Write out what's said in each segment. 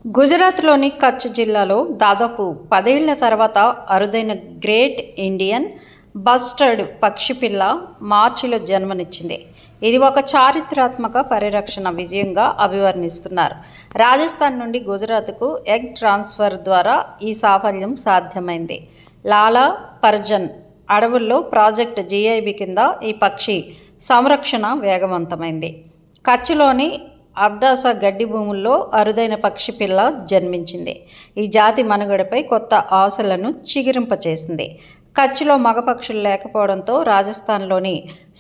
గుజరాత్లోని కచ్ జిల్లాలో దాదాపు 10 ఏళ్ల తర్వాత అరుదైన గ్రేట్ ఇండియన్ బస్టర్డ్ పక్షిపిల్ల మార్చిలో జన్మనిచ్చింది. ఇది ఒక చారిత్రాత్మక పరిరక్షణ విజయంగా అభివర్ణిస్తున్నారు. రాజస్థాన్ నుండి గుజరాత్కు ఎగ్ ట్రాన్స్ఫర్ ద్వారా ఈ సాఫల్యం సాధ్యమైంది. లాలా పర్జన్ అడవుల్లో ప్రాజెక్ట్ జీఐబీ కింద ఈ పక్షి సంరక్షణ వేగవంతమైంది. కచ్లోని అబ్డాసా గడ్డి భూముల్లో అరుదైన పక్షి పిల్ల జన్మించింది. ఈ జాతి మనుగడపై కొత్త ఆశలను చిగురింపచేసింది. కచ్లో మగ పక్షులు లేకపోవడంతో రాజస్థాన్లోని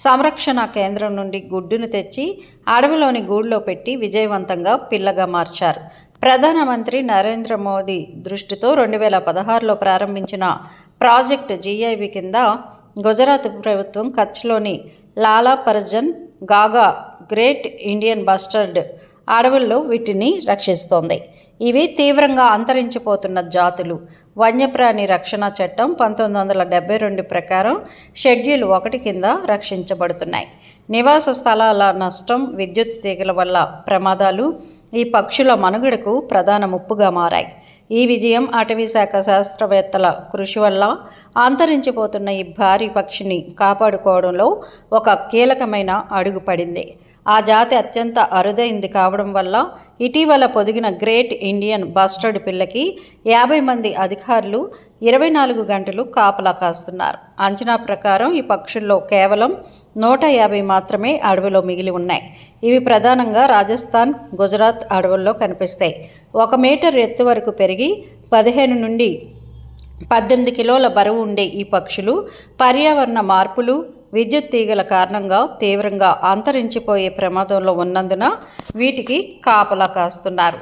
సంరక్షణ కేంద్రం నుండి గుడ్డును తెచ్చి అడవిలోని గూడులో పెట్టి విజయవంతంగా పిల్లగా మార్చారు. ప్రధానమంత్రి నరేంద్ర మోదీ దృష్టితో 2016లో ప్రారంభించిన ప్రాజెక్ట్ జీఐబీ కింద గుజరాత్ ప్రభుత్వం కచ్లోని లాలా పర్జన్ గాగా గ్రేట్ ఇండియన్ బస్టర్డ్ అడవుల్లో వీటిని రక్షిస్తోంది. ఇవి తీవ్రంగా అంతరించిపోతున్న జాతులు. వన్యప్రాణి రక్షణ చట్టం 1972 ప్రకారం షెడ్యూల్ 1 కింద రక్షించబడుతున్నాయి. నివాస స్థలాల నష్టం, విద్యుత్ తీగల వల్ల ప్రమాదాలు ఈ పక్షుల మనుగడకు ప్రధాన ముప్పుగా మారాయి. ఈ విజయం అటవీ శాఖ శాస్త్రవేత్తల కృషి వల్ల అంతరించిపోతున్న ఈ భారీ పక్షిని కాపాడుకోవడంలో ఒక కీలకమైన అడుగు పడింది. ఆ జాతి అత్యంత అరుదైంది కావడం వల్ల ఇటీవల పొదిగిన గ్రేట్ ఇండియన్ బస్టర్డ్ పిల్లకి 50 మంది అధికారులు 24 గంటలు కాపలా కాస్తున్నారు. అంచనా ప్రకారం ఈ పక్షుల్లో కేవలం 150 మాత్రమే అడవిలో మిగిలి ఉన్నాయి. ఇవి ప్రధానంగా రాజస్థాన్, గుజరాత్ అడవుల్లో కనిపిస్తాయి. 1 మీటర్ ఎత్తు వరకు పెరిగి 15 నుండి 18 కిలోల బరువు ఉండే ఈ పక్షులు పర్యావరణ మార్పులు, విద్యుత్ తీగల కారణంగా తీవ్రంగా అంతరించిపోయే ప్రమాదంలో ఉన్నందున వీటికి కాపలా కాస్తున్నారు.